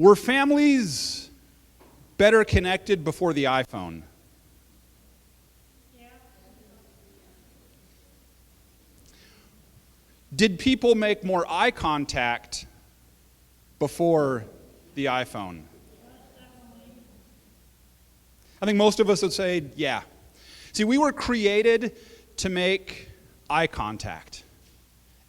Were families better connected before the iPhone? Did people make more eye contact before the iPhone? I think most of us would say, yeah. See, we were created to make eye contact.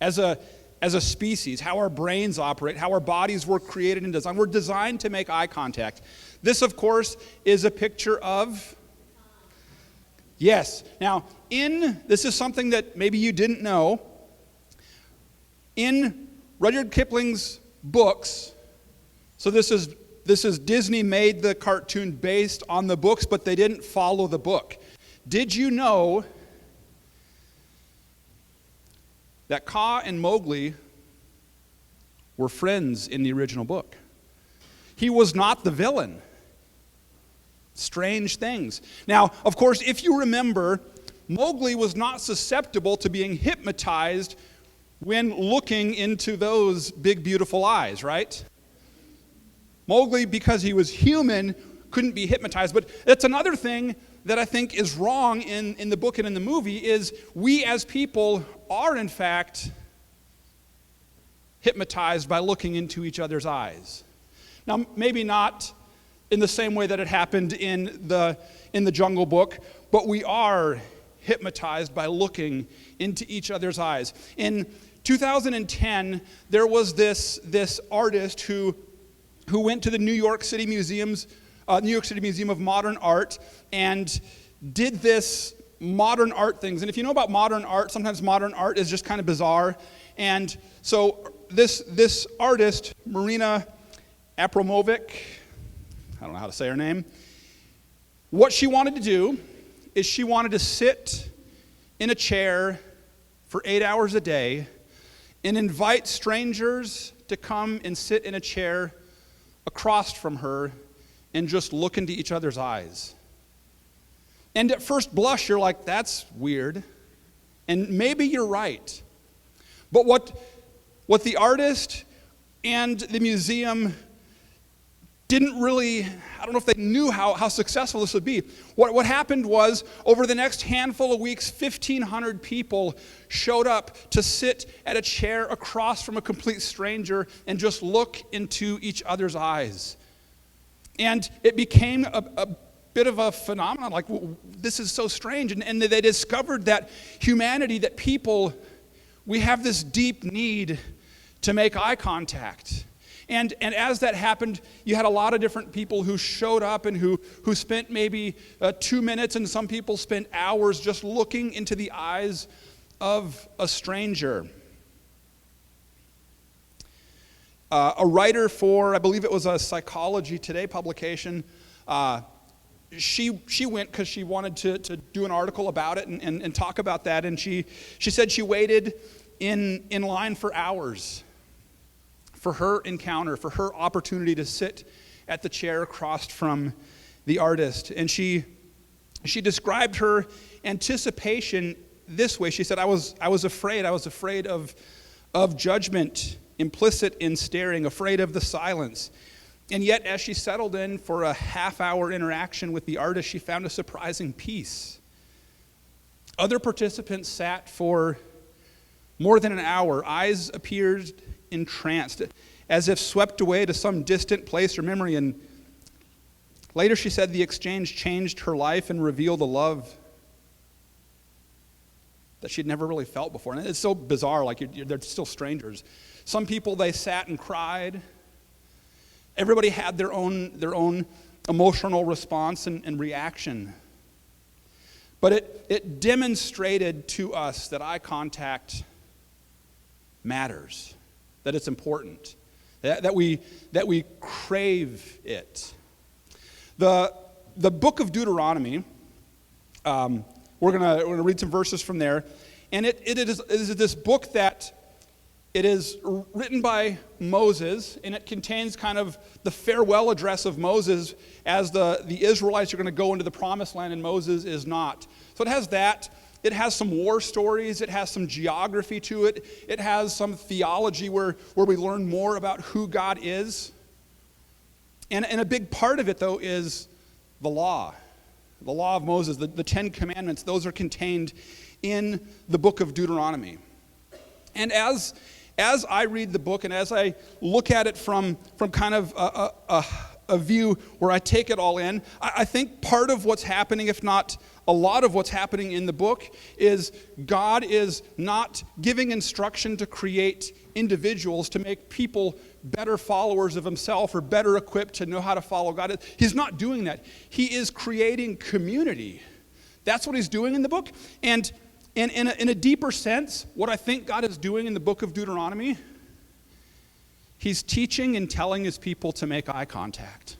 As a species, how our brains operate, how our bodies were created and designed. We're designed to make eye contact. This, of course, is a picture of... Yes. Now, this is something that maybe you didn't know. In Rudyard Kipling's books, so this is Disney made the cartoon based on the books, but they didn't follow the book. Did you know that Kaa and Mowgli were friends in the original book? He was not the villain. Strange things. Now, of course, if you remember, Mowgli was not susceptible to being hypnotized when looking into those big, beautiful eyes, right? Mowgli, because he was human, couldn't be hypnotized. But that's another thing that I think is wrong in the book and in the movie, is we as people are, in fact, hypnotized by looking into each other's eyes. Now, maybe not in the same way that it happened in the Jungle Book, but we are hypnotized by looking into each other's eyes. In 2010, there was this artist who went to the New York City Museum of Modern Art and did this modern art things. And if you know about modern art, sometimes modern art is just kind of bizarre. And so this artist, Marina Abramovic, I don't know how to say her name, what she wanted to do is she wanted to sit in a chair for 8 hours a day and invite strangers to come and sit in a chair across from her and just look into each other's eyes. And at first blush, you're like, that's weird. And maybe you're right. But what the artist and the museum didn't really, I don't know if they knew how successful this would be. What happened was, over the next handful of weeks, 1,500 people showed up to sit at a chair across from a complete stranger and just look into each other's eyes. And it became a bit of a phenomenon, like, this is so strange. And they discovered that humanity, that people, we have this deep need to make eye contact. And as that happened, you had a lot of different people who showed up and who spent maybe 2 minutes, and some people spent hours just looking into the eyes of a stranger. A writer for, I believe it was a Psychology Today publication, she went because she wanted to do an article about it and talk about that. And she said she waited in line for hours for her encounter, for her opportunity to sit at the chair across from the artist. And she described her anticipation this way. She said, I was afraid of judgment implicit in staring, afraid of the silence. And yet, as she settled in for a half-hour interaction with the artist, she found a surprising peace. Other participants sat for more than an hour. Eyes appeared entranced, as if swept away to some distant place or memory. And later she said the exchange changed her life and revealed a love that she'd never really felt before. And it's so bizarre, like they're still strangers. Some people, they sat and cried. Everybody had their own emotional response and reaction. But it demonstrated to us that eye contact matters, that it's important, that we crave it. The book of Deuteronomy, we're gonna read some verses from there, and it is this book that it is written by Moses, and it contains kind of the farewell address of Moses as the Israelites are going to go into the promised land, and Moses is not. So it has that. It has some war stories. It has some geography to it. It has some theology where we learn more about who God is. And a big part of it, though, is the law of Moses, the Ten Commandments. Those are contained in the book of Deuteronomy. And as I read the book and as I look at it from kind of a view where I take it all in, I think part of what's happening, if not a lot of what's happening in the book, is God is not giving instruction to create individuals to make people better followers of himself or better equipped to know how to follow God. He's not doing that. He is creating community. That's what he's doing in the book. And in a deeper sense, what I think God is doing in the book of Deuteronomy, he's teaching and telling his people to make eye contact.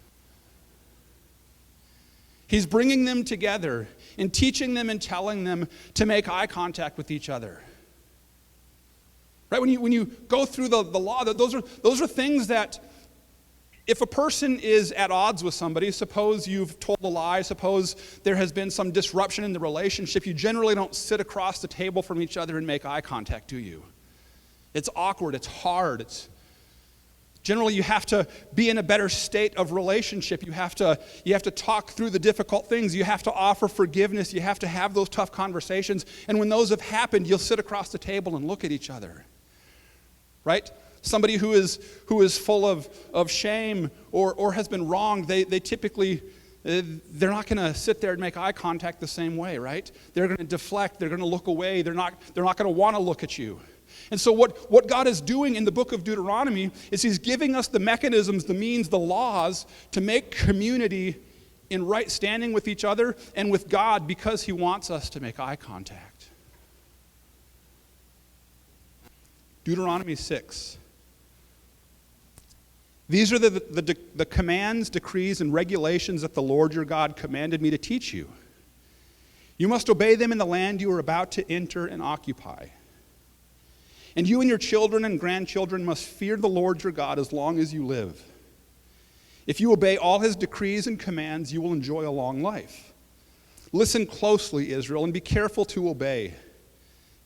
He's bringing them together and teaching them and telling them to make eye contact with each other. Right? When you go through the law, those are things that if a person is at odds with somebody, suppose you've told a lie, suppose there has been some disruption in the relationship, you generally don't sit across the table from each other and make eye contact, do you? It's awkward, it's hard, generally you have to be in a better state of relationship. You have to talk through the difficult things. You have to offer forgiveness. You have to have those tough conversations. And when those have happened, you'll sit across the table and look at each other. Right? Somebody who is full of shame or has been wronged, they typically, they're not going to sit there and make eye contact the same way, right? They're going to deflect. They're going to look away. They're not going to want to look at you. And so what God is doing in the book of Deuteronomy is he's giving us the mechanisms, the means, the laws to make community in right standing with each other and with God because he wants us to make eye contact. Deuteronomy 6. These are the commands, decrees, and regulations that the Lord your God commanded me to teach you. You must obey them in the land you are about to enter and occupy. And you and your children and grandchildren must fear the Lord your God as long as you live. If you obey all his decrees and commands, you will enjoy a long life. Listen closely, Israel, and be careful to obey.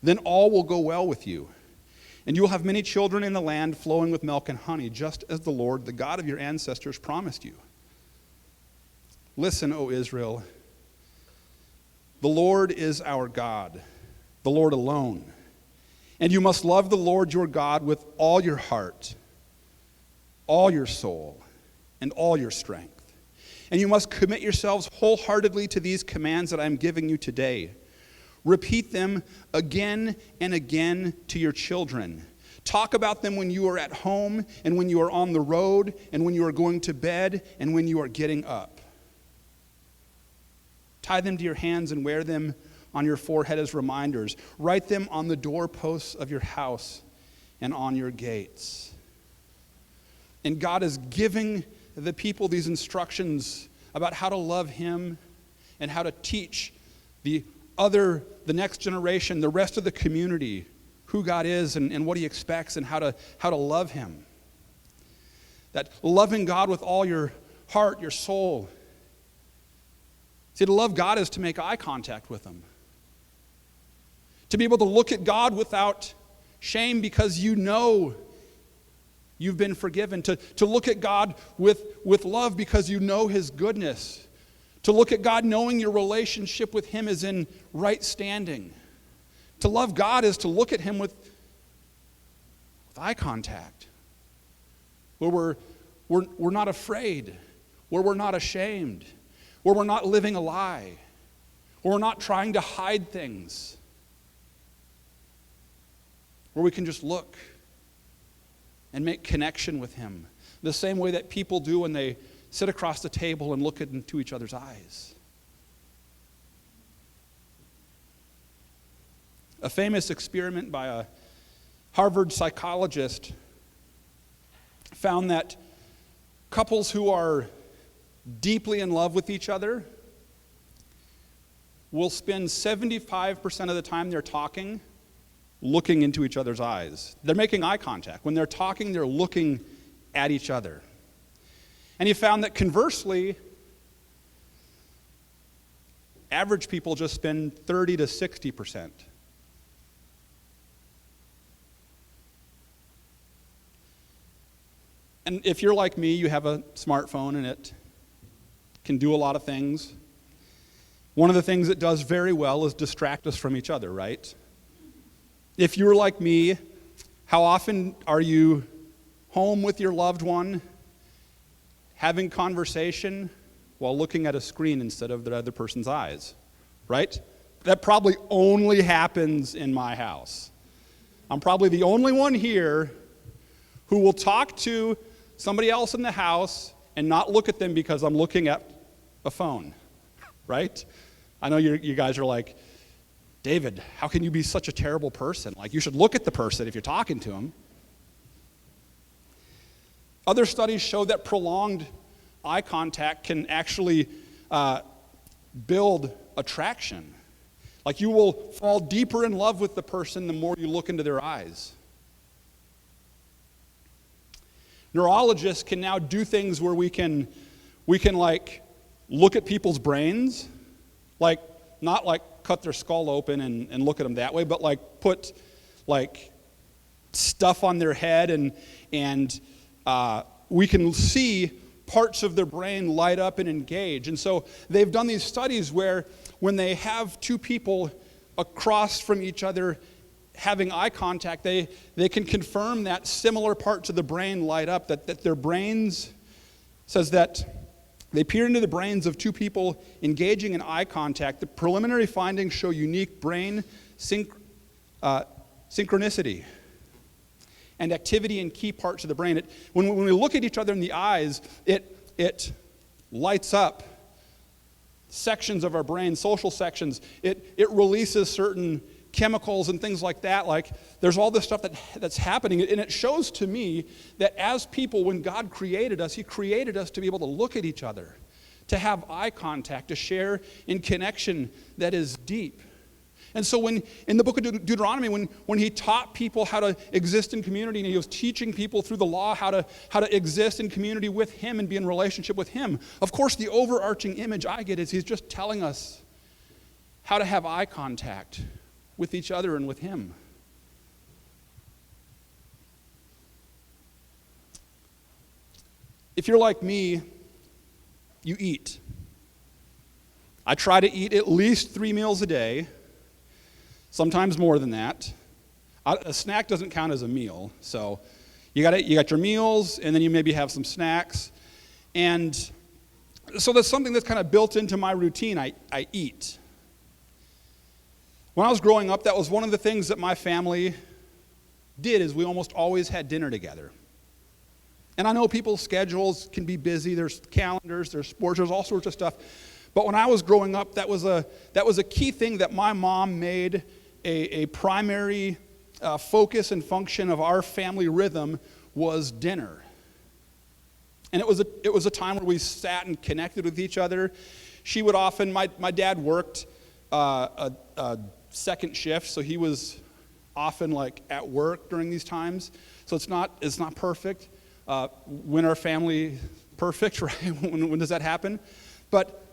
Then all will go well with you. And you will have many children in the land flowing with milk and honey, just as the Lord, the God of your ancestors, promised you. Listen, O Israel. The Lord is our God, the Lord alone. And you must love the Lord your God with all your heart, all your soul, and all your strength. And you must commit yourselves wholeheartedly to these commands that I am giving you today. Repeat them again and again to your children. Talk about them when you are at home and when you are on the road and when you are going to bed and when you are getting up. Tie them to your hands and wear them on your forehead as reminders. Write them on the doorposts of your house and on your gates. And God is giving the people these instructions about how to love him and how to teach the next generation, the rest of the community, who God is and what he expects and how to love him. That loving God with all your heart, your soul. See, to love God is to make eye contact with him. To be able to look at God without shame because you know you've been forgiven. To look at God with love because you know his goodness. To look at God knowing your relationship with him is in right standing. To love God is to look at him with eye contact. Where we're not afraid. Where we're not ashamed. Where we're not living a lie. Where we're not trying to hide things. Where we can just look and make connection with him. The same way that people do when they sit across the table and look into each other's eyes. A famous experiment by a Harvard psychologist found that couples who are deeply in love with each other will spend 75% of the time they're talking looking into each other's eyes. They're making eye contact. When they're talking, they're looking at each other. And he found that conversely, average people just spend 30 to 60%. And if you're like me, you have a smartphone and it can do a lot of things. One of the things it does very well is distract us from each other, right? If you're like me, how often are you home with your loved one, having conversation while looking at a screen instead of the other person's eyes, right? That probably only happens in my house. I'm probably the only one here who will talk to somebody else in the house and not look at them because I'm looking at a phone, right? I know you guys are like, David, how can you be such a terrible person? Like, you should look at the person if you're talking to him. Other studies show that prolonged eye contact can actually build attraction. Like, you will fall deeper in love with the person the more you look into their eyes. Neurologists can now do things where we can like look at people's brains, like not like cut their skull open and look at them that way, but like put like stuff on their head and we can see parts of their brain light up and engage. And so they've done these studies where when they have two people across from each other having eye contact, they can confirm that similar parts of the brain light up, that their brains, says that they peer into the brains of two people engaging in eye contact. The preliminary findings show unique brain synchronicity and activity in key parts of the brain. When we look at each other in the eyes, it lights up sections of our brain, social sections. It releases certain chemicals and things like that. Like, there's all this stuff that's happening, and it shows to me that as people, when God created us, He created us to be able to look at each other, to have eye contact, to share in connection that is deep. And so when in the book of Deuteronomy, when He taught people how to exist in community, and He was teaching people through the law how to exist in community with Him and be in relationship with Him, of course the overarching image I get is He's just telling us how to have eye contact with each other and with Him. If you're like me, you eat. I try to eat at least 3 meals a day, sometimes more than that. A snack doesn't count as a meal, so you got your meals, and then you maybe have some snacks. And so that's something that's kind of built into my routine. I eat. When I was growing up, that was one of the things that my family did, is we almost always had dinner together. And I know people's schedules can be busy. There's calendars, there's sports, there's all sorts of stuff. But when I was growing up, that was a key thing that my mom made a primary focus and function of our family rhythm was dinner. And it was a time where we sat and connected with each other. She would often, my dad worked a second shift, so he was often like at work during these times. So it's not perfect. When our family perfect, right? when does that happen? But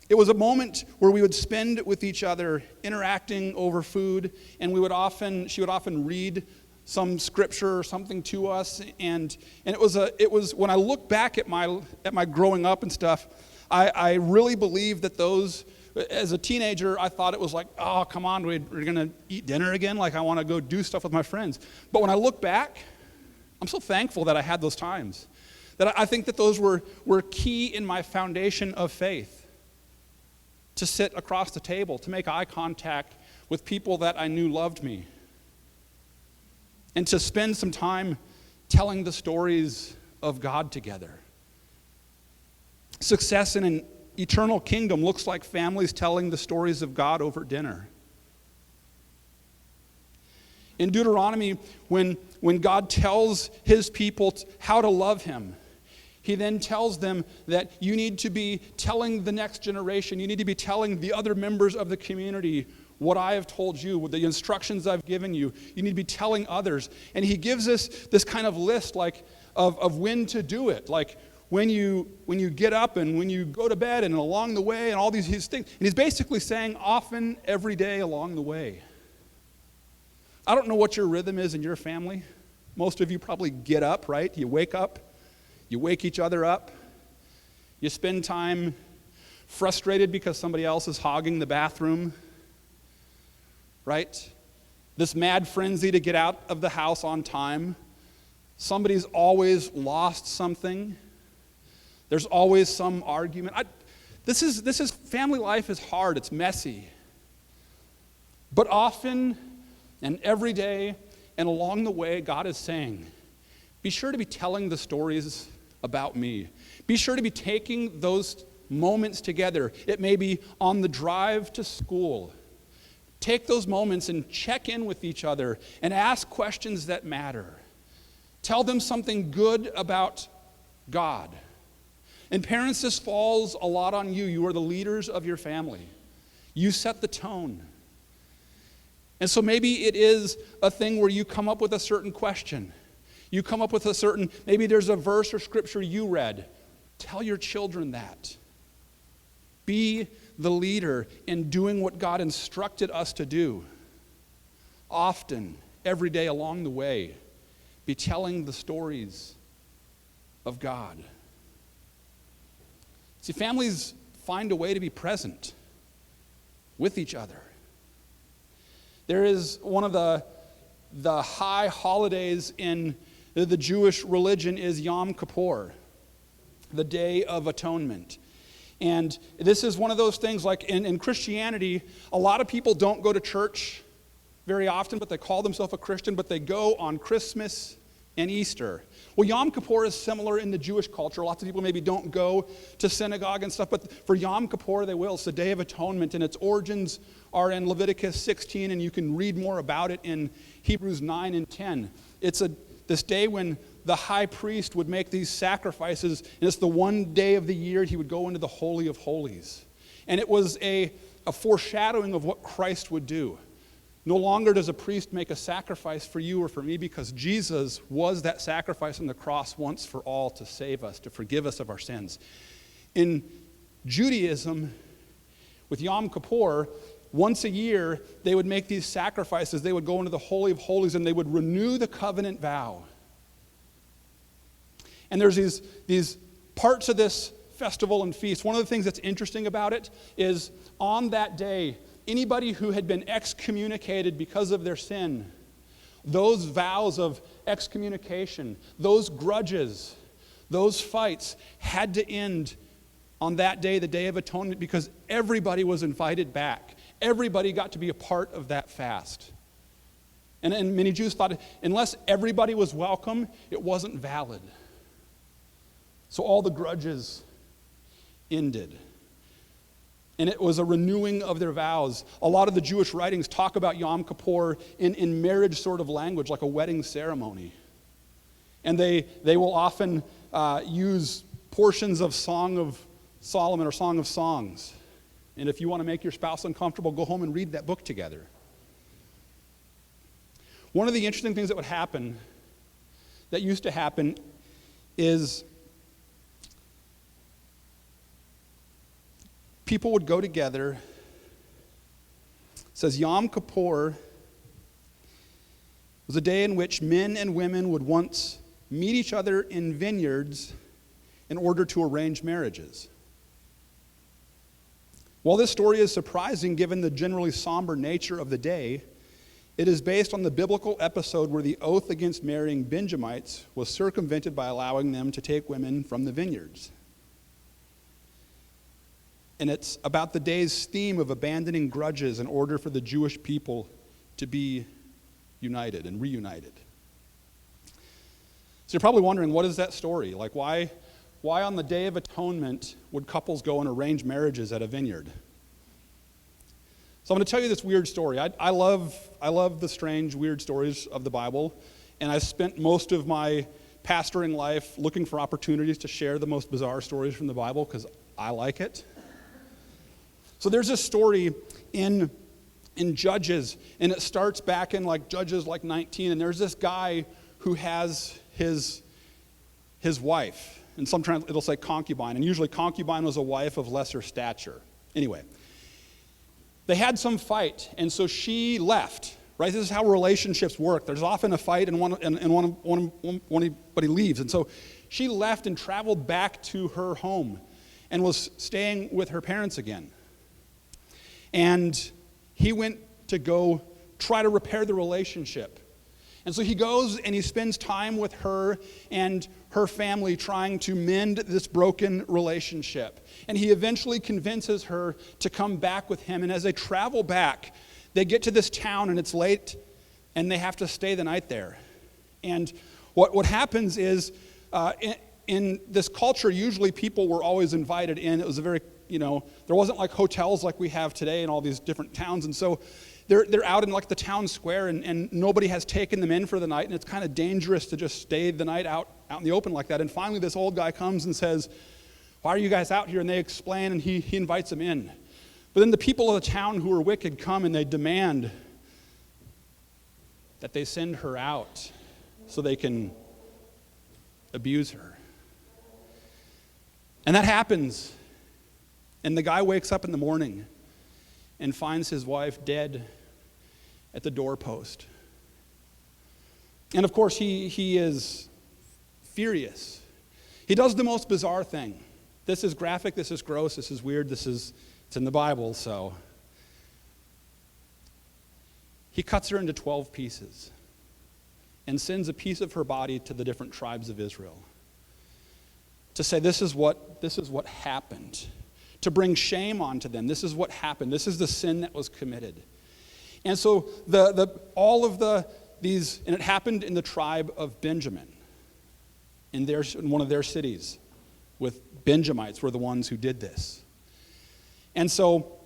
it was a moment where we would spend with each other, interacting over food, and she would often read some scripture or something to us, and it was when I look back at my growing up and stuff, I really believe that those. As a teenager, I thought it was like, oh, come on, we're going to eat dinner again? Like, I want to go do stuff with my friends. But when I look back, I'm so thankful that I had those times. That I think that those were key in my foundation of faith. To sit across the table, to make eye contact with people that I knew loved me. And to spend some time telling the stories of God together. Success in an eternal kingdom looks like families telling the stories of God over dinner. In Deuteronomy, when God tells His people how to love Him, He then tells them that you need to be telling the next generation, you need to be telling the other members of the community what I have told you, the instructions I've given you. You need to be telling others. And He gives us this kind of list of when to do it. Like, when you get up and when you go to bed and along the way and all these things. And He's basically saying often, every day along the way. I don't know what your rhythm is in your family. Most of you probably get up, right? You wake up You wake each other up. You spend time frustrated because somebody else is hogging the bathroom, right? This mad frenzy to get out of the house on time. Somebody's always lost something. There's always some argument. This is family life is hard. It's messy. But often and every day and along the way, God is saying, be sure to be telling the stories about me. Be sure to be taking those moments together. It may be on the drive to school. Take those moments and check in with each other and ask questions that matter. Tell them something good about God. And parents, this falls a lot on you. You are the leaders of your family. You set the tone. And so maybe it is a thing where you come up with a certain question. You come up with a certain, maybe there's a verse or scripture you read. Tell your children that. Be the leader in doing what God instructed us to do. Often, every day along the way, be telling the stories of God. See, families find a way to be present with each other. There is one of the high holidays in the Jewish religion is Yom Kippur, the Day of Atonement. And this is one of those things like in Christianity, a lot of people don't go to church very often, but they call themselves a Christian, but they go on Christmas and Easter. Well, Yom Kippur is similar in the Jewish culture. Lots of people maybe don't go to synagogue and stuff, but for Yom Kippur they will. It's the Day of Atonement, and its origins are in Leviticus 16, and you can read more about it in Hebrews 9 and 10. It's this day when the high priest would make these sacrifices, and it's the one day of the year he would go into the Holy of Holies. And it was a foreshadowing of what Christ would do. No longer does a priest make a sacrifice for you or for me, because Jesus was that sacrifice on the cross once for all to save us, to forgive us of our sins. In Judaism, with Yom Kippur, once a year, they would make these sacrifices. They would go into the Holy of Holies and they would renew the covenant vow. And there's these parts of this festival and feast. One of the things that's interesting about it is on that day, anybody who had been excommunicated because of their sin, those vows of excommunication, those grudges, those fights had to end on that day, the Day of Atonement, because everybody was invited back. Everybody got to be a part of that fast. And many Jews thought unless everybody was welcome, it wasn't valid. So all the grudges ended. And it was a renewing of their vows. A lot of the Jewish writings talk about Yom Kippur in marriage sort of language, like a wedding ceremony. And they will often use portions of Song of Solomon or Song of Songs. And if you want to make your spouse uncomfortable, go home and read that book together. One of the interesting things that would happen, that used to happen, is people would go together. It says Yom Kippur was a day in which men and women would once meet each other in vineyards in order to arrange marriages. While this story is surprising given the generally somber nature of the day, it is based on the biblical episode where the oath against marrying Benjamites was circumvented by allowing them to take women from the vineyards. And it's about the day's theme of abandoning grudges in order for the Jewish people to be united and reunited. So you're probably wondering, what is that story? Like, why on the Day of Atonement would couples go and arrange marriages at a vineyard? So I'm going to tell you this weird story. I love the strange, weird stories of the Bible, and I've spent most of my pastoring life looking for opportunities to share the most bizarre stories from the Bible because I like it. So there's this story in Judges, and it starts back in Judges 19, and there's this guy who has his wife. And sometimes it'll say concubine, and usually concubine was a wife of lesser stature. Anyway, they had some fight, and so she left. Right? This is how relationships work. There's often a fight, and one anybody leaves, and so she left and traveled back to her home and was staying with her parents again. And he went to go try to repair the relationship. And so he goes and he spends time with her and her family trying to mend this broken relationship. And he eventually convinces her to come back with him. And as they travel back, they get to this town and it's late and they have to stay the night there. And what happens is in this culture, usually people were always invited in. It was a very, there wasn't like hotels like we have today in all these different towns. And so they're out in like the town square and nobody has taken them in for the night. And it's kind of dangerous to just stay the night out in the open like that. And finally this old guy comes and says, "Why are you guys out here?" And they explain and he invites them in. But then the people of the town who are wicked come and they demand that they send her out so they can abuse her. And that happens. And the guy wakes up in the morning and finds his wife dead at the doorpost. And of course, he is furious. He does the most bizarre thing. This is graphic, this is gross, this is weird, it's in the Bible, so. He cuts her into 12 pieces and sends a piece of her body to the different tribes of Israel to say this is what happened, to bring shame onto them. This is what happened. This is the sin that was committed. And so these, and it happened in the tribe of Benjamin, in one of their cities, with Benjamites were the ones who did this. And so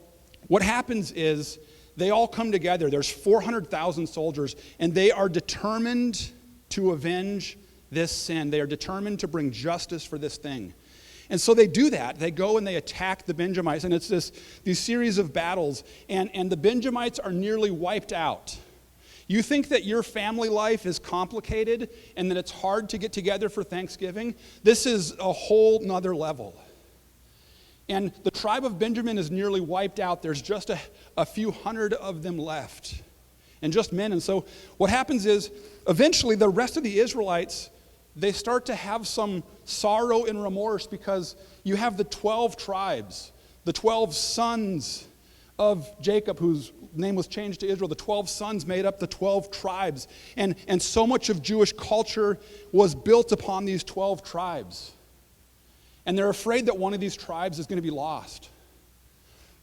what happens is they all come together. There's 400,000 soldiers, and they are determined to avenge this sin. They are determined to bring justice for this thing. And so they do that. They go and they attack the Benjamites, and it's these series of battles, and the Benjamites are nearly wiped out. You think that your family life is complicated and that it's hard to get together for Thanksgiving? This is a whole nother level. And the tribe of Benjamin is nearly wiped out. There's just a few hundred of them left, and just men. And so what happens is, eventually the rest of the Israelites, they start to have some sorrow and remorse because you have the 12 tribes, the 12 sons of Jacob, whose name was changed to Israel. The 12 sons made up the 12 tribes. And so much of Jewish culture was built upon these 12 tribes. And they're afraid that one of these tribes is going to be lost.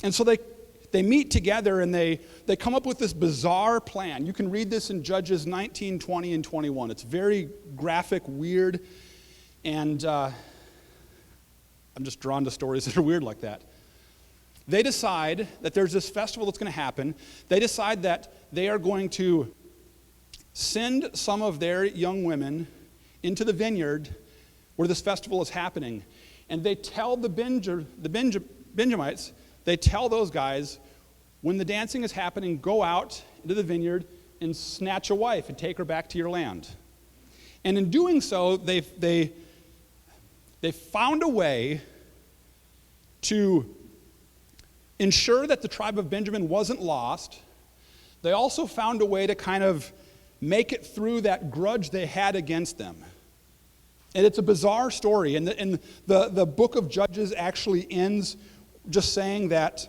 And so they meet together and they come up with this bizarre plan. You can read this in Judges 19, 20, and 21. It's very graphic, weird, and I'm just drawn to stories that are weird like that. They decide that there's this festival that's going to happen. They decide that they are going to send some of their young women into the vineyard where this festival is happening. And they tell the Benjamites, they tell those guys, when the dancing is happening, go out into the vineyard and snatch a wife and take her back to your land. And in doing so, they found a way to ensure that the tribe of Benjamin wasn't lost. They also found a way to kind of make it through that grudge they had against them. And it's a bizarre story. And the book of Judges actually ends just saying that,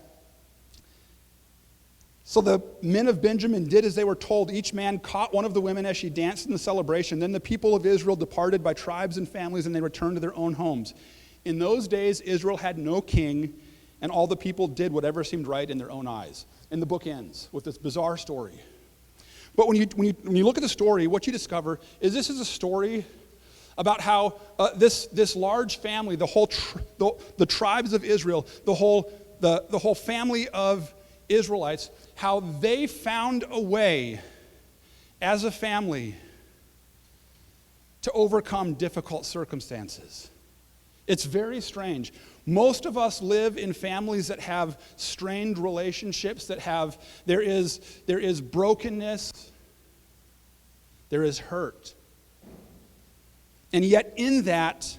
so the men of Benjamin did as they were told. Each man caught one of the women as she danced in the celebration. Then the people of Israel departed by tribes and families, and they returned to their own homes. In those days, Israel had no king, and all the people did whatever seemed right in their own eyes. And the book ends with this bizarre story. But when you look at the story, what you discover is this is a story about how this large family, the tribes of Israel, the whole family of Israelites, how they found a way as a family to overcome difficult circumstances. It's very strange. Most of us live in families that have strained relationships, there is brokenness, there is hurt. And yet in that,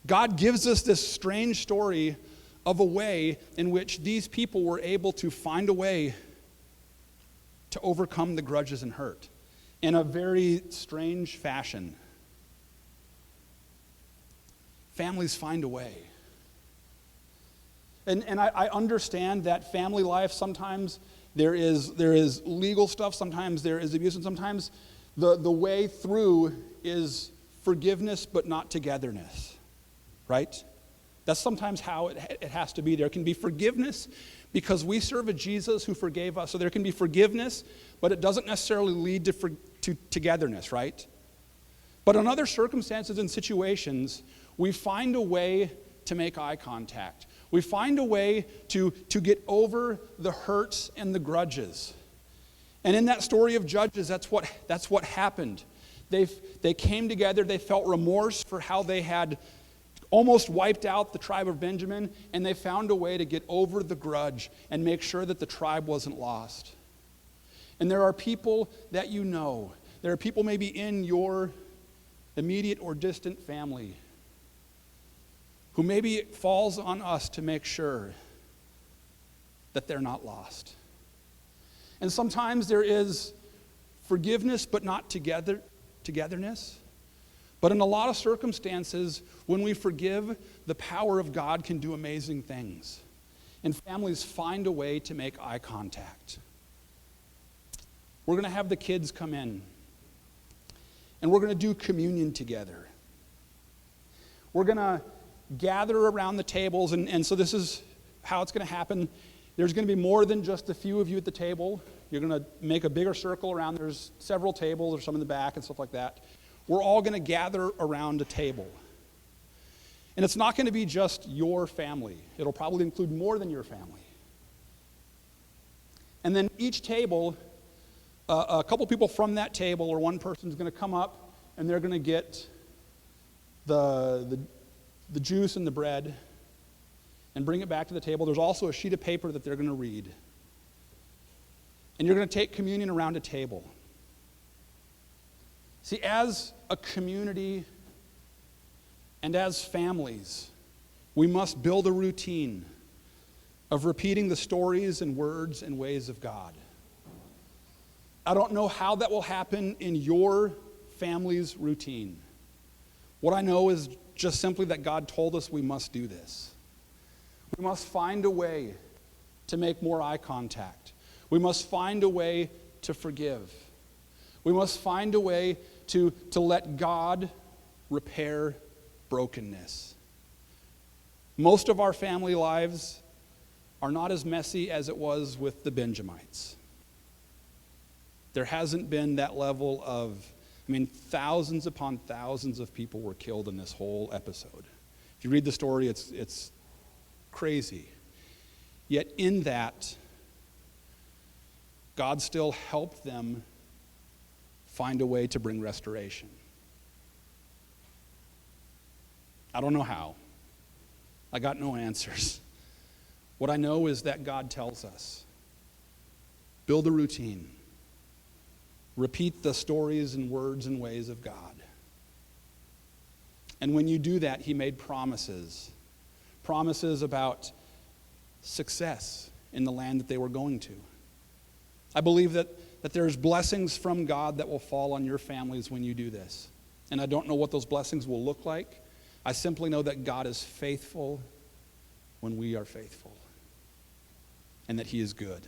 God gives us this strange story of a way in which these people were able to find a way to overcome the grudges and hurt in a very strange fashion. families find a way. And I understand that family life, sometimes there is legal stuff, sometimes there is abuse, and sometimes the way through is forgiveness but not togetherness, right? That's sometimes how it has to be. There can be forgiveness because we serve a Jesus who forgave us. So there can be forgiveness, but it doesn't necessarily lead to togetherness, right? But in other circumstances and situations, we find a way to make eye contact. We find a way to get over the hurts and the grudges. And in that story of Judges, that's what happened. They came together, they felt remorse for how they had almost wiped out the tribe of Benjamin, and they found a way to get over the grudge and make sure that the tribe wasn't lost. And there are people that you know, there are people maybe in your immediate or distant family who maybe it falls on us to make sure that they're not lost. And sometimes there is forgiveness but not togetherness. But in a lot of circumstances, when we forgive, the power of God can do amazing things. And families find a way to make eye contact. We're going to have the kids come in. And we're going to do communion together. We're going to gather around the tables. And so this is how it's going to happen. There's going to be more than just a few of you at the table. You're going to make a bigger circle around. There's several tables or some in the back and stuff like that. We're all going to gather around a table. And it's not going to be just your family. It'll probably include more than your family. And then each table, a couple people from that table or one person is going to come up and they're going to get the juice and the bread and bring it back to the table. There's also a sheet of paper that they're going to read. And you're going to take communion around a table. See, as a community and as families, we must build a routine of repeating the stories and words and ways of God. I don't know how that will happen in your family's routine. What I know is just simply that God told us we must do this. We must find a way to make more eye contact. We must find a way to forgive. We must find a way to let God repair brokenness. Most of our family lives are not as messy as it was with the Benjamites. There hasn't been that level of, thousands upon thousands of people were killed in this whole episode. If you read the story, it's crazy. Yet in that, God still helped them find a way to bring restoration. I don't know how. I got no answers. What I know is that God tells us, build a routine. Repeat the stories and words and ways of God. And when you do that, he made promises. Promises about success in the land that they were going to. I believe that there's blessings from God that will fall on your families when you do this. And I don't know what those blessings will look like. I simply know that God is faithful when we are faithful. And that he is good.